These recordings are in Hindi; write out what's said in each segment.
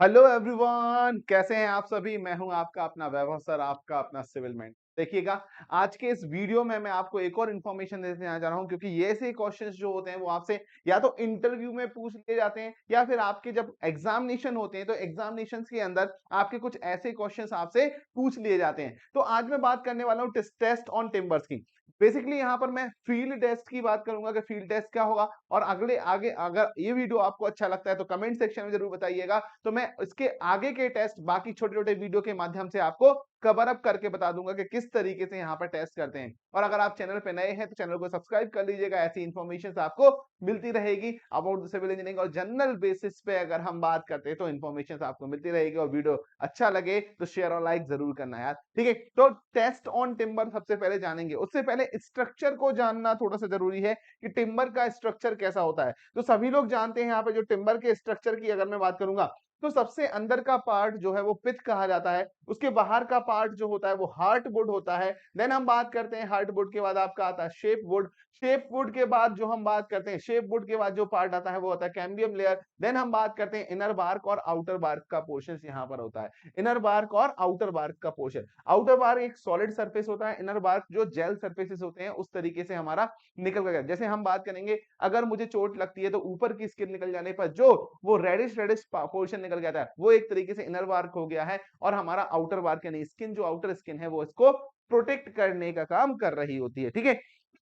हेलो एवरीवन, कैसे हैं आप सभी। मैं हूं आपका अपना वैभव सर, आपका अपना सिविल मैन। देखिएगा, आज के इस वीडियो में मैं आपको एक और इन्फॉर्मेशन देने जा रहा हूं, क्योंकि ये ऐसे क्वेश्चंस जो होते हैं वो आपसे या तो इंटरव्यू में पूछ लिए जाते हैं या फिर आपके जब एग्जामिनेशन होते हैं तो एग्जामिनेशन के अंदर आपके कुछ ऐसे क्वेश्चंस आपसे पूछ लिए जाते हैं। तो आज मैं बात करने वाला हूं टेस्ट ऑन टिम्बर्स की। बेसिकली यहाँ पर मैं फील्ड टेस्ट की बात करूंगा कि फील्ड टेस्ट क्या होगा, और अगले आगे अगर ये वीडियो आपको अच्छा लगता है तो कमेंट सेक्शन में जरूर बताइएगा। तो मैं इसके आगे के टेस्ट बाकी छोटे छोटे वीडियो के माध्यम से आपको कवर अप करके बता दूंगा कि किस तरीके से यहाँ पर टेस्ट करते हैं। और अगर आप चैनल पे नए हैं तो चैनल को सब्सक्राइब कर लीजिएगा, ऐसी इन्फॉर्मेशन आपको मिलती रहेगी अबाउट सिविल इंजीनियरिंग। और जनरल बेसिस पे अगर हम बात करते हैं तो इन्फॉर्मेशन आपको मिलती रहेगी। और वीडियो अच्छा लगे तो शेयर और लाइक जरूर करना यार, ठीक है। तो टेस्ट ऑन टिम्बर सबसे पहले जानेंगे, उससे पहले स्ट्रक्चर को जानना थोड़ा सा जरूरी है कि टिम्बर का स्ट्रक्चर कैसा होता है। तो सभी लोग जानते हैं यहाँ पे जो टिम्बर के स्ट्रक्चर की अगर मैं बात करूंगा तो सबसे अंदर का पार्ट जो है वो पिथ कहा जाता है, उसके बाहर का पार्ट जो होता है वो हार्ट वुड होता है। देन हम बात करते हैं हार्ट वुड के बाद आपका आता है शेप वुड। शेप वुड के बाद जो हम बात करते हैं, शेप वुड के बाद जो पार्ट आता है वो होता है कैम्बियम लेयर। देन हम बात करते हैं इनर बार्क और आउटर बार्क का पोर्शन यहाँ पर होता है। इनर बार्क और आउटर बार्क का पोर्शन, आउटर बार्क एक सॉलिड सरफेस होता है, इनर बार्क जो जेल सरफेसेस होते हैं उस तरीके से हमारा निकल गया। जैसे हम बात करेंगे, अगर मुझे चोट लगती है तो ऊपर की स्किन निकल जाने पर जो वो रेडिश रेडिश पोर्शन निकल जाता है वो एक तरीके से इनर बार्क हो गया है। और हमारा आउटर बार्क यानी स्किन, जो आउटर स्किन है वो इसको प्रोटेक्ट करने का काम कर रही होती है, ठीक है।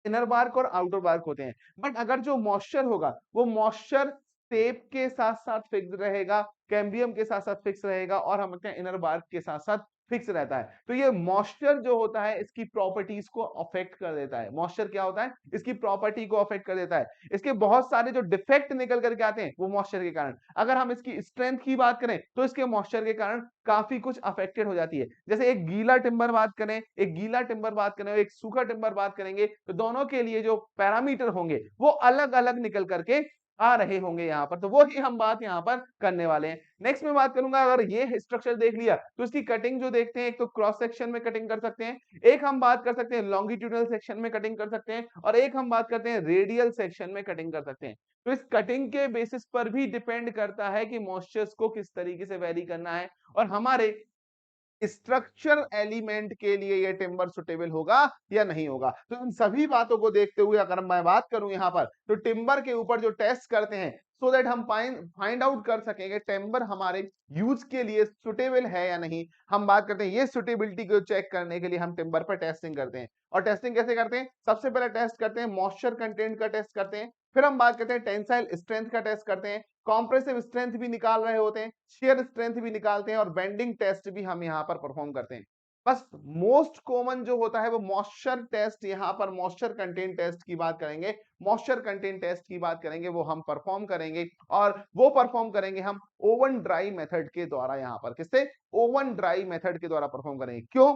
इनर बार्क और आउटर बार्क होते हैं। बट अगर जो मॉइस्चर होगा वो मॉइस्चर सेप के साथ साथ फिक्स रहेगा, कैम्बियम के साथ साथ फिक्स रहेगा, और हम इनर बार्क के साथ साथ फिक्स रहता है। तो ये मॉइस्चर जो होता है इसकी प्रॉपर्टीज को अफेक्ट कर देता है। मॉइस्चर क्या होता है, इसकी प्रॉपर्टी को अफेक्ट कर देता है। इसके बहुत सारे जो डिफेक्ट निकल करके आते हैं वो मॉइस्चर के कारण। अगर हम इसकी स्ट्रेंथ की बात करें तो इसके मॉइस्चर के कारण काफी कुछ अफेक्टेड हो जाती है। जैसे एक गीला टिम्बर बात करें, एक गीला टिम्बर बात करें, एक सूखा टिम्बर बात करेंगे, तो दोनों के लिए जो पैरामीटर होंगे वो अलग अलग निकल करके आ रहे होंगे यहाँ पर। तो वो ही हम बात यहाँ पर करने वाले हैं। नेक्स्ट में बात करूंगा, अगर ये स्ट्रक्चर देख लिया तो इसकी कटिंग जो देखते हैं, एक तो क्रॉस सेक्शन में कटिंग कर सकते हैं, एक हम बात कर सकते हैं लॉन्गिट्यूडनल सेक्शन में कटिंग कर सकते हैं, और एक हम बात करते हैं रेडियल सेक्शन में कटिंग कर सकते हैं। तो इस कटिंग के बेसिस पर भी डिपेंड करता है कि मॉइस्चर्स को किस तरीके से वेरी करना है, और हमारे स्ट्रक्चर एलिमेंट के लिए ये टिम्बर सुटेबल होगा या नहीं होगा। तो इन सभी बातों को देखते हुए अगर मैं बात करूं यहाँ पर, तो टिम्बर के ऊपर जो टेस्ट करते हैं सो दैट हम फाइंड आउट कर सकेंगे टिम्बर हमारे यूज के लिए सुटेबल है या नहीं। हम बात करते हैं ये सुटेबिलिटी को चेक करने के लिए हम टिम्बर पर टेस्टिंग करते हैं। और टेस्टिंग कैसे करते हैं, सबसे पहले टेस्ट करते हैं मॉइस्चर कंटेंट का टेस्ट करते हैं, फिर हम बात करते हैं टेंसाइल स्ट्रेंथ का टेस्ट करते हैं, कॉम्प्रेसिव स्ट्रेंथ भी निकाल रहे होते हैं, शेयर स्ट्रेंथ भी निकालते हैं, और बेंडिंग टेस्ट भी हम यहाँ पर परफॉर्म करते हैं। बस मोस्ट कॉमन जो होता है वो मॉइस्चर टेस्ट, यहाँ पर मॉइस्चर कंटेंट टेस्ट की बात करेंगे। मॉइस्चर कंटेंट टेस्ट की बात करेंगे वो हम परफॉर्म करेंगे, और वो परफॉर्म करेंगे हम ओवन ड्राई मेथड के द्वारा। यहाँ पर किससे, ओवन ड्राई मेथड के द्वारा परफॉर्म करेंगे। क्यों,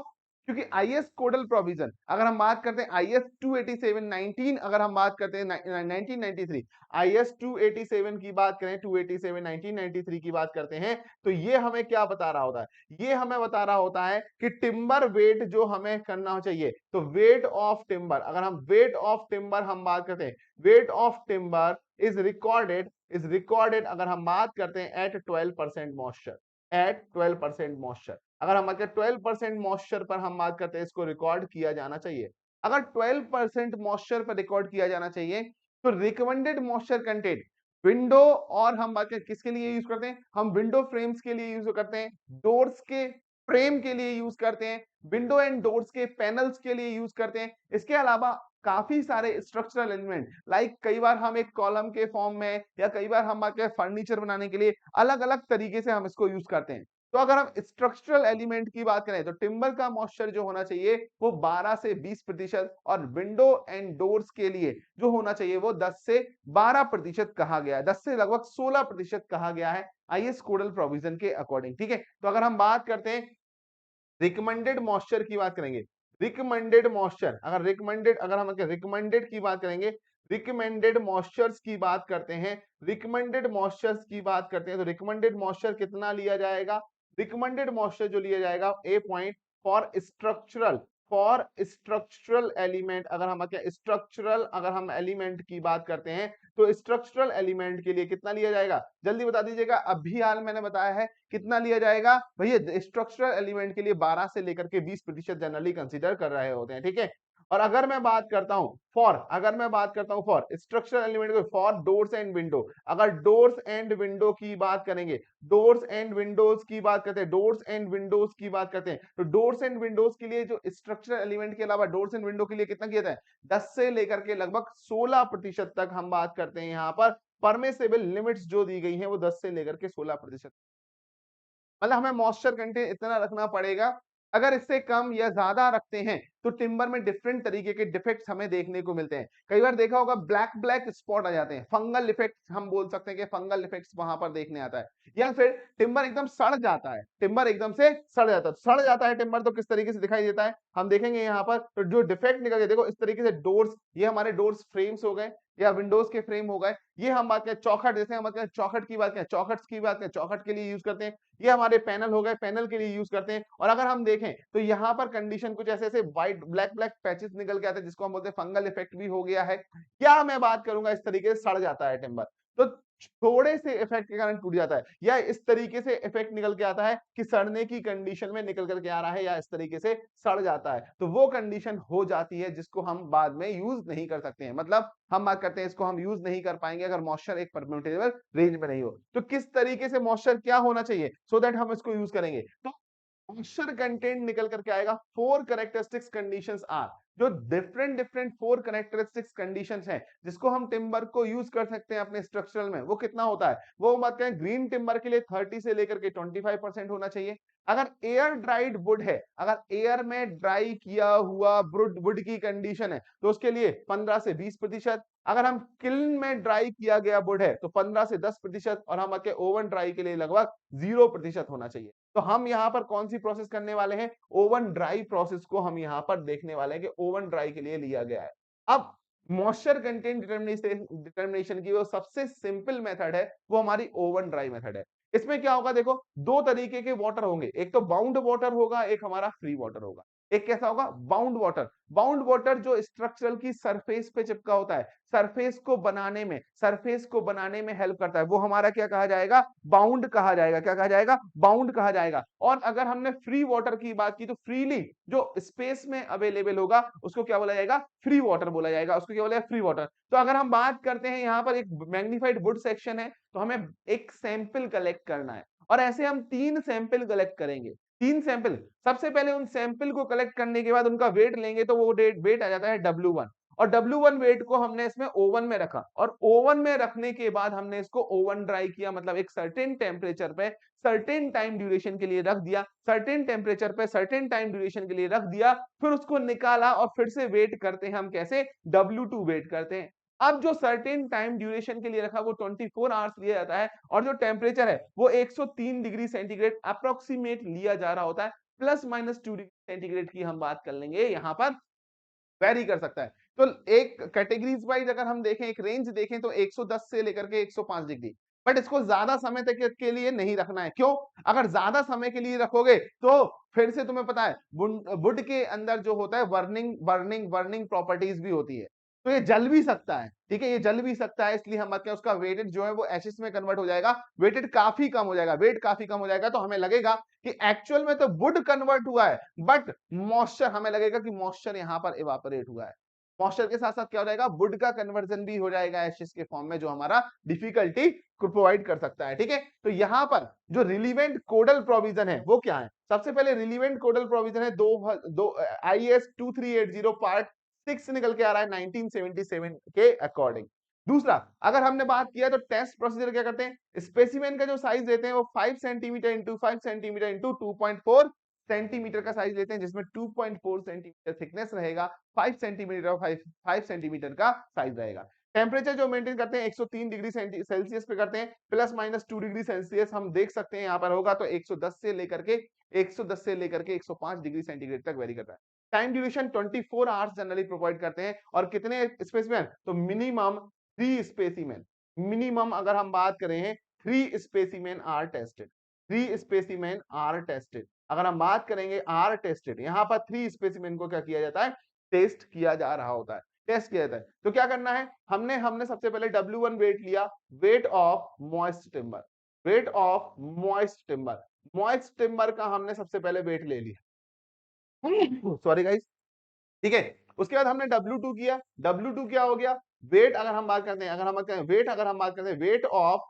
क्योंकि आईएस कोडल प्रोविजन अगर हम बात करते हैं, आईएस 287 19 अगर हम बात करते हैं 1993, आईएस 287 की बात करें, 287 1993 की बात करते हैं, तो ये हमें क्या बता रहा होता है, ये हमें बता रहा होता है कि टिम्बर वेट जो हमें करना चाहिए, तो वेट ऑफ टिम्बर, अगर हम वेट ऑफ टिम्बर हम बात करते हैं, weight of timber is recorded अगर हम बात करते हैं एट 12% मॉइस्चर, एट 12% मॉइस्चर। अगर हम 12% मॉइस्चर पर हम बात करते हैं, इसको रिकॉर्ड किया जाना चाहिए। अगर 12% मॉइस्चर पर रिकॉर्ड किया जाना चाहिए तो रिकमेंडेड मॉइस्चर कंटेंट विंडो, और हम बात करें किसके लिए यूज करते हैं, हम विंडो फ्रेम्स के लिए यूज करते हैं, डोर्स के फ्रेम के लिए यूज करते हैं, विंडो एंड डोर्स के पैनल्स के लिए यूज करते हैं। इसके अलावा काफी सारे स्ट्रक्चरल एलिमेंट, लाइक कई बार हम एक कॉलम के फॉर्म में या कई बार हम फर्नीचर बनाने के लिए अलग अलग तरीके से हम इसको यूज करते हैं। तो अगर हम स्ट्रक्चरल एलिमेंट की बात करें तो टिम्बर का मॉइस्चर जो होना चाहिए वो 12 से 20%, और विंडो एंड डोर्स के लिए जो होना चाहिए वो 10 से 12% कहा गया है, 10 से लगभग 16% कहा गया है आईएस कोडल प्रोविजन के अकॉर्डिंग, ठीक है। तो अगर हम बात करते हैं रिकमेंडेड मॉइस्चर की बात करेंगे, रिकमेंडेड मॉइस्चर, अगर हम रिकमेंडेड की बात करेंगे, रिकमेंडेड मॉइस्चर्स की बात करते हैं, रिकमेंडेड मॉइस्चर्स की बात करते हैं, तो रिकमेंडेड मॉइस्चर कितना लिया जाएगा, रिकमेंडेड मॉइस्चर जो लिया जाएगा A point for structural, for structural element, अगर हम स्ट्रक्चरल, अगर हम एलिमेंट की बात करते हैं तो स्ट्रक्चरल एलिमेंट के लिए कितना लिया जाएगा, जल्दी बता दीजिएगा। अभी हाल मैंने बताया है कितना लिया जाएगा भैया, स्ट्रक्चरल एलिमेंट के लिए 12 से लेकर के 20% जनरली कंसीडर कर रहे होते हैं, ठीक है। और अगर मैं बात करता हूं फॉर, अगर मैं बात करता हूं फॉर स्ट्रक्चरल एलिमेंट को, फॉर डोर्स एंड विंडो, अगर डोर्स एंड विंडो की बात करेंगे, डोर्स एंड विंडोज की बात करते हैं, डोर्स एंड विंडोज की बात करते हैं, तो डोर्स एंड विंडोज के लिए जो स्ट्रक्चरल एलिमेंट के अलावा डोर्स एंड विंडो के लिए कितना किया जाता है, 10 से लेकर के लगभग 16% तक हम बात करते हैं यहाँ पर। परमिसिबल लिमिट्स जो दी गई है वो 10 से लेकर के 16%, मतलब हमें मॉइस्चर कंटेंट इतना रखना पड़ेगा। अगर इससे कम या ज्यादा रखते हैं तो टिम्बर में डिफरेंट तरीके के डिफेक्ट्स हमें देखने को मिलते हैं। कई बार देखा होगा ब्लैक ब्लैक स्पॉट आ जाते हैं, फंगल इफेक्ट्स हम बोल सकते हैं कि फंगल इफेक्ट्स वहां पर देखने आता है। या फिर टिम्बर एकदम सड़ जाता है, टिम्बर एकदम से सड़ जाता है, सड़ जाता है टिम्बर तो किस तरीके से दिखाई देता है हम देखेंगे यहाँ पर। तो जो डिफेक्ट निकल के देखो इस तरीके से डोर्स, ये हमारे डोर्स फ्रेम्स हो गए या विंडोज के फ्रेम हो गए। ये हम बात करें चौखट, जैसे हम बात करें चौखट की बात करें, चौखट की बात करें, चौखट के लिए यूज करते हैं। ये हमारे पैनल हो गए, पैनल के लिए यूज करते हैं। और अगर हम देखें तो यहाँ पर कंडीशन कुछ ऐसे ऐसे व्हाइट ब्लैक ब्लैक पैचेस निकल के आते हैं जिसको हम बोलते हैं फंगल इफेक्ट भी हो गया है। क्या मैं बात करूंगा इस तरीके से सड़ जाता है टिम्बर, तो थोड़े से इफेक्ट के कारण टूट जाता है, या इस तरीके से इफेक्ट निकल के आता है कि सड़ने की कंडीशन में निकल करके आ रहा है, या इस तरीके से सड़ जाता है, तो वो कंडीशन हो जाती है जिसको हम बाद में यूज नहीं कर सकते हैं। मतलब हम बात करते हैं इसको हम यूज नहीं कर पाएंगे अगर मॉइस्चर एक परमिटेबल रेंज में नहीं हो। तो किस तरीके से मॉइस्चर क्या होना चाहिए सो दैट हम इसको यूज करेंगे, तो मॉइस्चर कंटेंट निकल करके आएगा। फोर कैरेक्टरिस्टिक्स कंडीशंस आर, जो different different four characteristics conditions हैं जिसको हम टिम्बर को यूज कर सकते हैं अपने स्ट्रक्चरल में, वो कितना होता है, वो बात करें ग्रीन टिम्बर के लिए 30 से लेकर के 25% होना चाहिए। अगर एयर ड्राइड वुड है, अगर एयर में ड्राई किया हुआ वुड वुड की कंडीशन है तो उसके लिए 15 से 20%। अगर हम किल्न में ड्राई किया गया वुड है तो 15 से 10%, और हम ओवन ड्राई के लिए लगभग 0% होना चाहिए। तो हम यहाँ पर कौन सी प्रोसेस करने वाले हैं, ओवन ड्राई प्रोसेस को हम यहाँ पर देखने वाले हैं कि ओवन ड्राई के लिए लिया गया है। अब मॉइस्चर कंटेंट डिटर्मिनेशन की वो सबसे सिंपल मेथड है, वो हमारी ओवन ड्राई मेथड है। इसमें क्या होगा देखो, दो तरीके के वाटर होंगे, एक तो बाउंड वाटर होगा, एक हमारा फ्री वाटर होगा। एक कैसा होगा, बाउंड वाटर। बाउंड वाटर जो स्ट्रक्चरल की सरफेस पे चिपका होता है, सरफेस को बनाने में हेल्प करता है, वो हमारा क्या कहा जाएगा, बाउंड कहा जाएगा। क्या कहा जाएगा, बाउंड कहा जाएगा। और अगर हमने फ्री वाटर की बात की तो फ्रीली जो स्पेस में अवेलेबल होगा उसको क्या बोला जाएगा, फ्री वाटर बोला जाएगा, उसको क्या बोला जाएगा, फ्री वाटर। तो अगर हम बात करते हैं यहाँ पर एक मैग्नीफाइड वुड सेक्शन है तो हमें एक सैंपल कलेक्ट करना है, और ऐसे हम 3 सैंपल कलेक्ट करेंगे। 3 सैंपल, सबसे पहले उन सैंपल को कलेक्ट करने के बाद उनका वेट लेंगे तो वो वेट आ जाता है W1। और W1 वेट को हमने इसमें ओवन में रखा, और ओवन में रखने के बाद हमने इसको ओवन ड्राई किया, मतलब एक सर्टेन टेम्परेचर पे सर्टेन टाइम ड्यूरेशन के लिए रख दिया, सर्टेन टेम्परेचर पे सर्टेन टाइम ड्यूरेशन के लिए रख दिया, फिर उसको निकाला और फिर से वेट करते हैं हम, कैसे, W2 वेट करते हैं। अब जो सर्टेन टाइम ड्यूरेशन के लिए रखा वो 24 आवर्स लिया जाता है, और जो टेम्परेचर है वो 103 डिग्री सेंटीग्रेड अप्रोक्सीमेट लिया जा रहा होता है। प्लस माइनस 2 डिग्री सेंटीग्रेड की हम बात कर लेंगे, यहाँ पर वेरी कर सकता है। तो एक कैटेगरीज वाइज अगर हम देखें, एक रेंज देखें तो 110 से लेकर के 105 डिग्री, बट इसको ज्यादा समय तक के लिए नहीं रखना है। क्यों, अगर ज्यादा समय के लिए रखोगे तो फिर से तुम्हें पता है वुड के अंदर जो होता है बर्निंग प्रॉपर्टीज भी होती है, तो ये जल भी सकता है, ठीक है, ये जल भी सकता है। इसलिए हम कहते हैं उसका वेटेड जो है वो एशिस में कन्वर्ट हो जाएगा, वेटेड काफी कम हो जाएगा, वेट काफी कम हो जाएगा। तो हमें लगेगा कि एक्चुअल में तो वुड कन्वर्ट हुआ है, बट मॉइस्चर, हमें लगेगा कि मॉइस्चर यहाँ पर इवापोरेट हुआ है। मॉइस्चर के साथ साथ क्या हो जाएगा, वुड का कन्वर्जन भी हो जाएगा एशिस के फॉर्म में, जो हमारा डिफिकल्टी प्रोवाइड कर सकता है, ठीक है। तो यहाँ पर जो रिलीवेंट कोडल प्रोविजन है वो क्या है, सबसे पहले रिलीवेंट कोडल प्रोविजन है दो IS 2380 पार्ट 6 निकल के आ रहा है 1977 के अकॉर्डिंग। दूसरा, अगर हमने बात किया तो टेस्ट प्रोसीजर क्या करते हैं, स्पेसिमेन का जो साइज देते हैं वो 5 centimetre into 5 centimetre into 2.4 centimetre का साइज लेते हैं, जिसमें 2.4 सेंटीमीटर थिकनेस रहेगा, 5 सेंटीमीटर और 5 सेंटीमीटर का साइज रहेगा। टेम्परेचर जो मेंटेन करते हैं 103 डिग्री सेल्सियस पे करते हैं, प्लस माइनस 2 डिग्री सेल्सियस हम देख सकते हैं यहाँ पर होगा, तो 110 से लेकर के 105 डिग्री सेंटीग्रेड तक वेरी करता है। Time duration 24 hours generally provide करते हैं। और कितने स्पेसिमेन, तो मिनिमम 3 स्पेसिमेन, मिनिमम अगर हम बात करें 3 specimen are tested, 3 specimen are tested. अगर हम बात करेंगे आर टेस्टेड, यहाँ पर 3 स्पेसिमेन को क्या किया जाता है, टेस्ट किया जा रहा होता है, टेस्ट किया जाता है। तो क्या करना है, हमने हमने सबसे पहले W1 वेट लिया, weight of moist timber, weight of moist timber, moist timber का हमने सबसे पहले वेट ले लिया, सॉरी गाइस, ठीक है। उसके बाद हमने W2 किया, W2 क्या हो गया, वेट अगर हम बात करते हैं, अगर हम बात करें वेट, अगर हम बात करते हैं weight of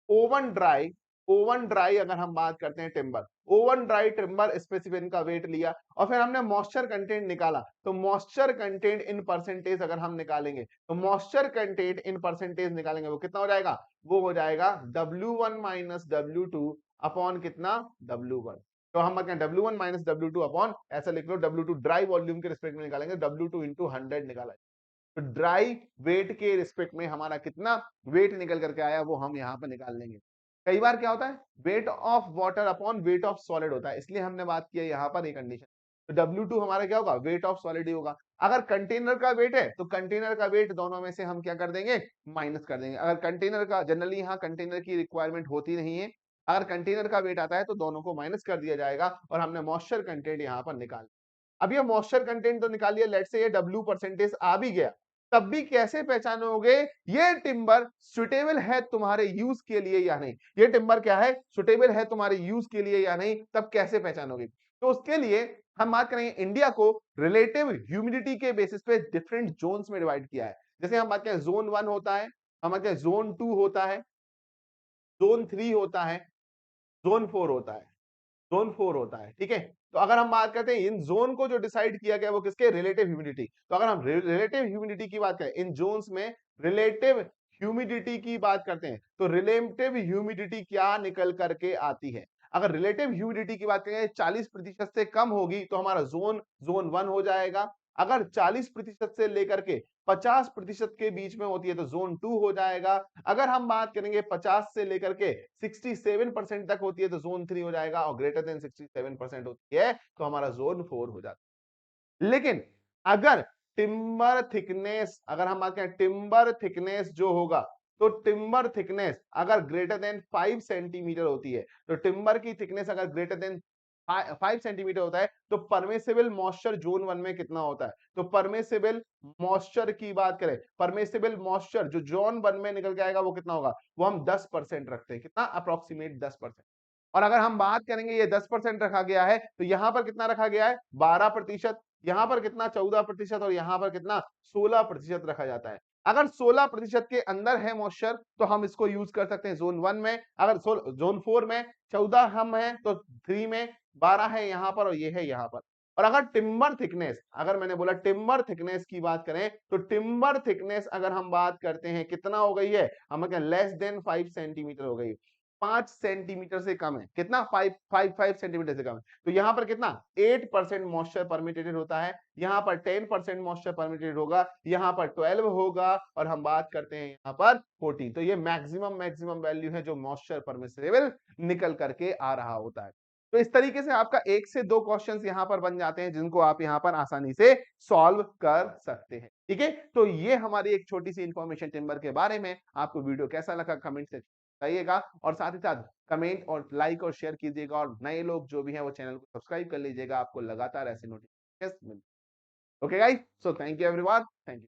oven dry, oven dry अगर हम बात करते हैं टिम्बर, ओवन ड्राई टिम्बर स्पेसिफिन का वेट लिया, और फिर हमने मॉइस्चर कंटेंट निकाला। तो मॉइस्चर कंटेंट इन परसेंटेज अगर हम निकालेंगे, तो मॉइस्चर कंटेंट इन परसेंटेज निकालेंगे, वो कितना हो जाएगा, वो हो जाएगा W1 माइनस W2 अपॉन कितना, W1। तो हम बात करें W1 माइनस W2 अपॉन, ऐसा लिख लो, W2 ड्राई वॉल्यूम के रिस्पेक्ट में निकालेंगे, W2 इंटू 100 निकाला। तो ड्राई वेट के रिस्पेक्ट में हमारा कितना वेट निकल करके आया वो हम यहाँ पर निकाल लेंगे। कई बार क्या होता है, weight of water upon weight of solid होता है, इसलिए हमने बात की है यहाँ पर एक कंडीशन। तो W2 हमारा क्या होगा, वेट ऑफ सॉलिड ही होगा। अगर कंटेनर का वेट है तो कंटेनर का वेट दोनों में से हम क्या कर देंगे, माइनस कर देंगे। अगर कंटेनर का, जनरली यहाँ कंटेनर की रिक्वायरमेंट होती नहीं है, अगर कंटेनर का वेट आता है तो दोनों को माइनस कर दिया जाएगा, और हमने मॉइस्चर कंटेंट यहाँ पर निकाल। अब ये मॉइस्चर कंटेंट तो निकाल लिया, लेट से ये W परसेंटेज आ भी गया, तब भी कैसे पहचानोगे ये टिम्बर सुटेबल है तुम्हारे यूज के लिए या नहीं, ये टिम्बर क्या है, सुटेबल है तुम्हारे यूज के लिए या नहीं, तब कैसे पहचानोगे। तो उसके लिए हम बात करेंगे, इंडिया को रिलेटिव ह्यूमिडिटी के बेसिस पे डिफरेंट जोन्स में डिवाइड किया है। जैसे हम बात करें जोन 1 होता है, हम बात करें जोन 2 होता है, जोन 3 होता है, जोन 4 होता है, जोन 4 होता है, ठीक है। तो अगर हम बात करते हैं इन जोन को जो डिसाइड किया गया वो किसके, रिलेटिव ह्यूमिडिटी। तो अगर हम रिलेटिव ह्यूमिडिटी की बात करें, इन जोन्स में रिलेटिव ह्यूमिडिटी की बात करते हैं, तो रिलेटिव ह्यूमिडिटी क्या निकल करके आती है। अगर रिलेटिव ह्यूमिडिटी की बात करें 40% से कम होगी तो हमारा जोन जोन 1 हो जाएगा। अगर 40% से लेकर के 50% के बीच में होती है तो जोन 2 हो जाएगा। अगर हम बात करेंगे 50 से लेकर के 67% तक होती है तो जोन 3 हो जाएगा, और ग्रेटर देन 67% होती है तो हमारा जोन 4 हो जाता है। लेकिन अगर टिम्बर थिकनेस, अगर हम बात करें टिम्बर थिकनेस जो होगा, तो टिम्बर थिकनेस अगर ग्रेटर देन 5 सेंटीमीटर होती है, तो टिम्बर की थिकनेस अगर ग्रेटर देन 5 सेंटीमीटर होता है, तो परमिसिबल मॉइस्चर जोन 1 में कितना होता है। तो परमिसिबल मॉइस्चर की बात करें, परमिसिबल मॉइस्चर जो जोन 1 में निकल के आएगा वो कितना होगा, वो हम 10% रखते हैं, कितना, अप्रोक्सीमेट 10%। और अगर हम बात करेंगे ये 10% रखा गया है, तो यहां पर कितना रखा गया है, 12%, यहां पर कितना 14%, और यहां पर कितना 16% रखा जाता है। अगर 16% के अंदर है मॉइस्चर तो हम इसको यूज कर सकते हैं जोन 1 में, अगर जोन 4 में 14 हम है तो 3 में 12 है यहाँ पर, और ये है यहाँ पर। और अगर टिम्बर थिकनेस, अगर मैंने बोला टिम्बर थिकनेस की बात करें, तो टिम्बर थिकनेस अगर हम बात करते हैं कितना हो गई है, हम क्या लेस देन 5 सेंटीमीटर हो गई, 5 सेंटीमीटर से कम है, कितना 5 सेंटीमीटर से कम है। तो यहाँ पर कितना 8% मॉइस्चर परमिटेड होता है, यहाँ पर 10% मॉइस्चर परमिटेड होगा, यहाँ पर 12 होगा, और हम बात करते हैं यहाँ पर 14। तो ये मैक्सिमम वैल्यू है जो मॉइस्चर परमिसेबल निकल करके आ रहा होता है। तो इस तरीके से आपका 1 से 2 क्वेश्चंस यहाँ पर बन जाते हैं जिनको आप यहाँ पर आसानी से सॉल्व कर सकते हैं, ठीक है। तो ये हमारी एक छोटी सी इंफॉर्मेशन टिम्बर के बारे में। आपको वीडियो कैसा लगा कमेंट से बताइएगा, और साथ ही साथ कमेंट और लाइक और शेयर कीजिएगा, और नए लोग जो भी हैं वो चैनल को सब्सक्राइब कर लीजिएगा, आपको लगातार ऐसे नोटिफिकेशन मिलते। Okay guys, so thank you everyone, thank you.